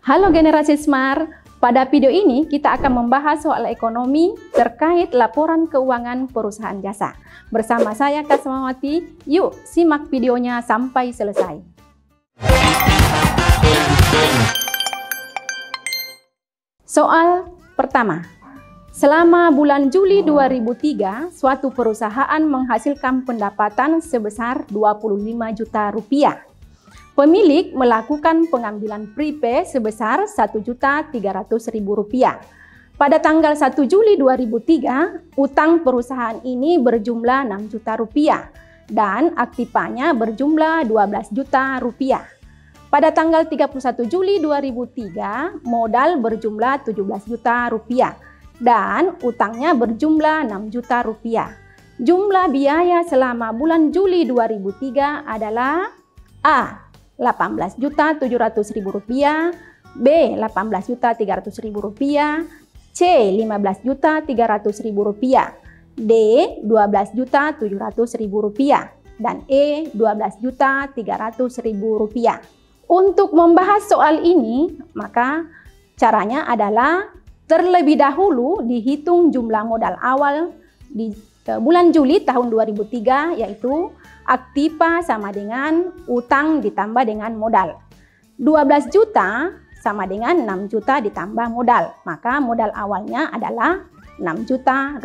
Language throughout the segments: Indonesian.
Halo generasi Smart, pada video ini kita akan membahas soal ekonomi terkait laporan keuangan perusahaan jasa. Bersama saya Kasmawati, yuk simak videonya sampai selesai. Soal pertama, selama bulan Juli 2003, suatu perusahaan menghasilkan pendapatan sebesar 25 juta rupiah. Pemilik melakukan pengambilan prepay sebesar Rp1.300.000. Pada tanggal 1 Juli 2003, utang perusahaan ini berjumlah Rp6 juta dan aktifanya berjumlah Rp12 juta. Pada tanggal 31 Juli 2003, modal berjumlah Rp17 juta dan utangnya berjumlah Rp6 juta. Jumlah biaya selama bulan Juli 2003 adalah A. Rp18.700.000, B. Rp18.300.000, C. Rp15.300.000, D. Rp12.700.000, dan E. Rp12.300.000. Untuk membahas soal ini, maka caranya adalah terlebih dahulu dihitung jumlah modal awal di bulan Juli tahun 2003, yaitu aktiva sama dengan utang ditambah dengan modal. 12 juta sama dengan 6 juta ditambah modal. Maka modal awalnya adalah Rp6 juta.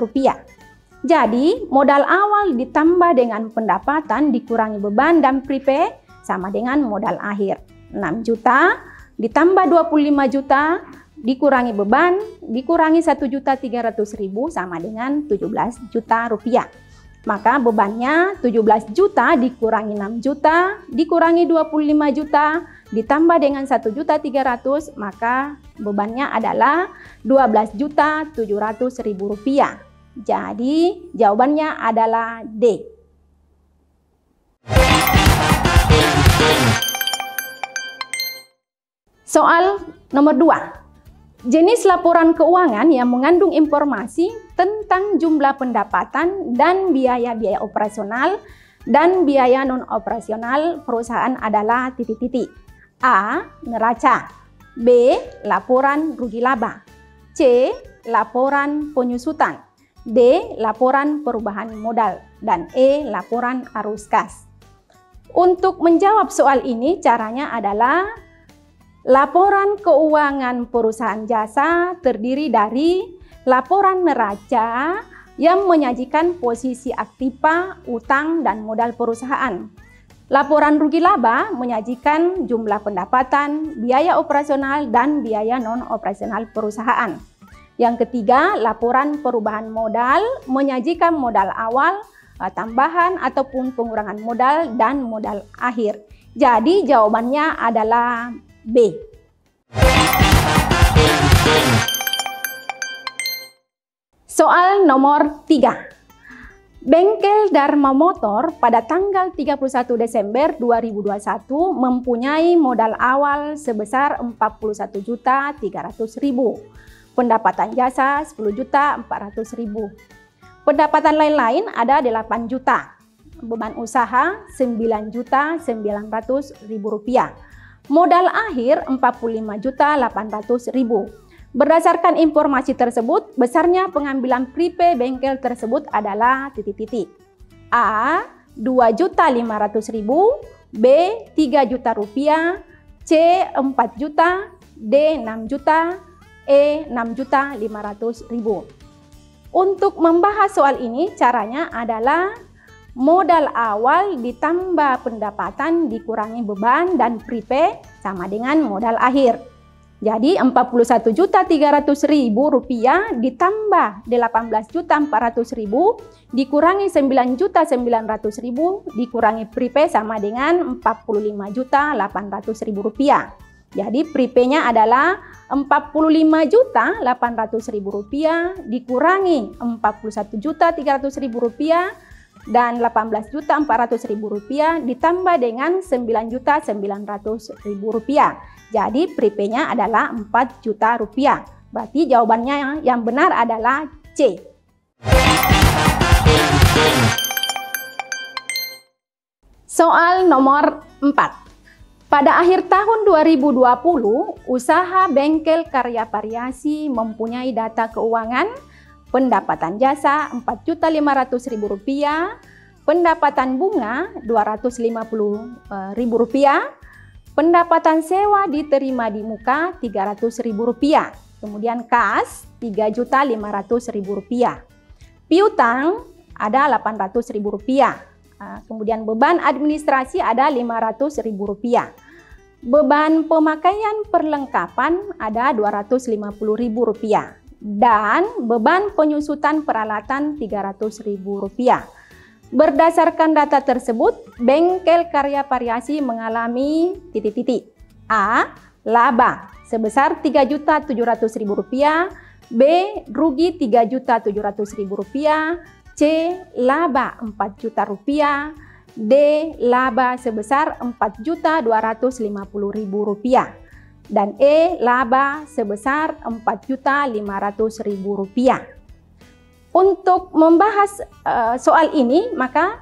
Jadi modal awal ditambah dengan pendapatan dikurangi beban dan prepay sama dengan modal akhir. 6 juta ditambah 25 juta dikurangi beban dikurangi Rp1.300.000 sama dengan Rp17 juta. Maka bebannya 17 juta dikurangi 6 juta dikurangi 25 juta ditambah dengan Rp1.300.000, maka bebannya adalah Rp12.700.000. Jadi jawabannya adalah D. Soal nomor 2. Jenis laporan keuangan yang mengandung informasi tentang jumlah pendapatan dan biaya-biaya operasional dan biaya non-operasional perusahaan adalah titik-titik. A. Neraca, B. Laporan rugi laba, C. Laporan penyusutan, D. Laporan perubahan modal, dan E. Laporan arus kas. Untuk menjawab soal ini caranya adalah laporan keuangan perusahaan jasa terdiri dari laporan neraca yang menyajikan posisi aktiva, utang, dan modal perusahaan. Laporan rugi laba menyajikan jumlah pendapatan, biaya operasional, dan biaya non-operasional perusahaan. Yang ketiga, laporan perubahan modal menyajikan modal awal, tambahan ataupun pengurangan modal, dan modal akhir. Jadi jawabannya adalah B. Soal nomor 3. Bengkel Dharma Motor pada tanggal 31 Desember 2021 mempunyai modal awal sebesar Rp41.300.000. Pendapatan jasa Rp10.400.000. Pendapatan lain-lain ada Rp8 juta. Beban usaha Rp9.900.000. Modal akhir Rp45.800.000. Berdasarkan informasi tersebut, besarnya pengambilan prepay bengkel tersebut adalah titik-titik. A. Rp2.500.000, B. Rp3 juta, C. Rp4 juta, D. Rp6 juta, E. Rp6.500.000. Untuk membahas soal ini, caranya adalah modal awal ditambah pendapatan dikurangi beban dan prepay sama dengan modal akhir. Jadi Rp41.300.000 ditambah Rp18.400.000 dikurangi Rp9.900.000 dikurangi prepay sama dengan Rp45.800.000. Jadi prepay-nya adalah Rp45.800.000 dikurangi Rp41.300.000 dan Rp18.400.000 ditambah dengan Rp9.900.000. Jadi prepay-nya adalah Rp4 juta. Berarti jawabannya yang benar adalah C. Soal nomor 4. Pada akhir tahun 2020, usaha bengkel karya variasi mempunyai data keuangan pendapatan jasa Rp4.500.000, pendapatan bunga Rp250.000, pendapatan sewa diterima di muka Rp300.000, kemudian kas Rp3.500.000, piutang ada Rp800.000. Kemudian beban administrasi ada Rp500.000. Beban pemakaian perlengkapan ada Rp250.000 dan beban penyusutan peralatan Rp300.000. Berdasarkan data tersebut, bengkel karya variasi mengalami A. Laba sebesar Rp3.700.000, B. Rugi Rp3.700.000, C. Laba Rp4 juta, D. Laba sebesar Rp4.250.000, dan E. Laba sebesar Rp4.500.000. Untuk membahas soal ini, maka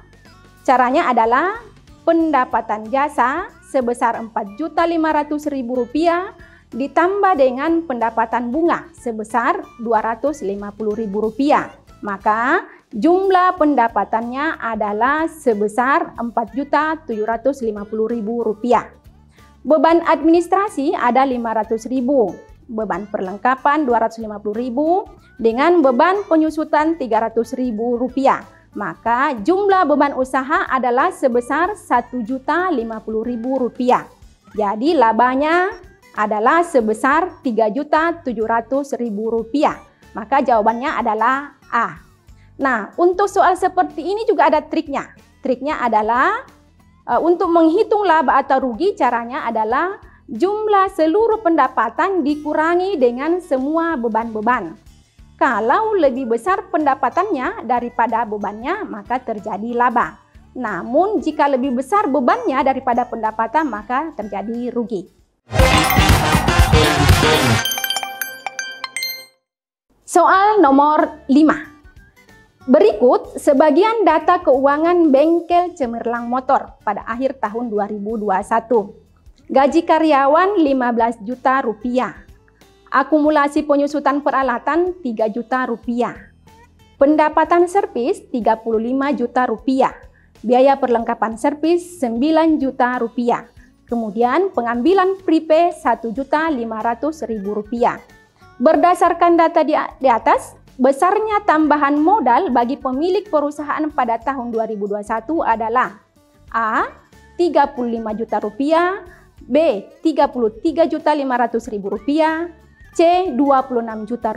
caranya adalah pendapatan jasa sebesar Rp4.500.000 ditambah dengan pendapatan bunga sebesar Rp250.000. Maka jumlah pendapatannya adalah sebesar Rp4.750.000. Beban administrasi ada Rp500.000, beban perlengkapan Rp250.000 dengan beban penyusutan Rp300.000. Maka jumlah beban usaha adalah sebesar Rp1.050.000. Jadi labanya adalah sebesar Rp3.700.000. Maka jawabannya adalah A. Nah, untuk soal seperti ini juga ada triknya. Triknya adalah untuk menghitung laba atau rugi, caranya adalah jumlah seluruh pendapatan dikurangi dengan semua beban-beban. Kalau lebih besar pendapatannya daripada bebannya, maka terjadi laba. Namun jika lebih besar bebannya daripada pendapatan, maka terjadi rugi. Soal nomor 5. Berikut sebagian data keuangan bengkel cemerlang motor pada akhir tahun 2021. Gaji karyawan Rp15 juta, akumulasi penyusutan peralatan Rp3 juta, pendapatan servis Rp35 juta, biaya perlengkapan servis Rp9 juta, kemudian pengambilan prepay Rp1.500.000. Berdasarkan data di atas, besarnya tambahan modal bagi pemilik perusahaan pada tahun 2021 adalah A. Rp35 juta, B. Rp33.500.000, C. Rp26 juta,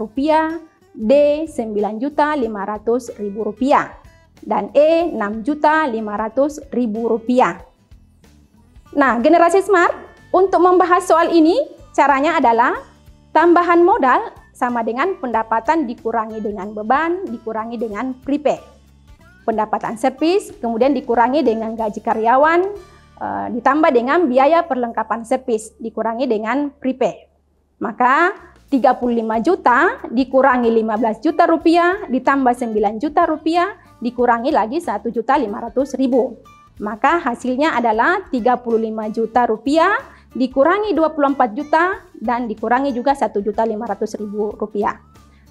D. Rp9.500.000, dan E. Rp6.500.000. Nah, generasi smart, untuk membahas soal ini, caranya adalah tambahan modal sama dengan pendapatan dikurangi dengan beban, dikurangi dengan prepay. Pendapatan servis, kemudian dikurangi dengan gaji karyawan, ditambah dengan biaya perlengkapan servis, dikurangi dengan prepay. Maka 35 juta dikurangi 15 juta rupiah, ditambah 9 juta rupiah, dikurangi lagi 1.500.000. Maka hasilnya adalah 35 juta rupiah, dikurangi 24 juta, dan dikurangi juga 1.500.000 rupiah.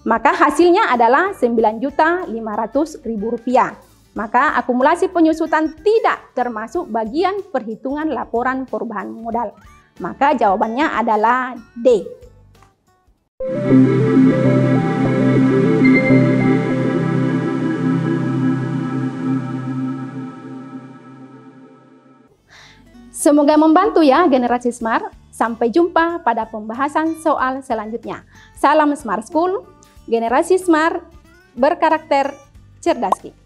Maka hasilnya adalah 9.500.000 rupiah. Maka akumulasi penyusutan tidak termasuk bagian perhitungan laporan perubahan modal. Maka jawabannya adalah D. Semoga membantu ya generasi smart. Sampai jumpa pada pembahasan soal selanjutnya. Salam Smart School, generasi smart berkarakter cerdas.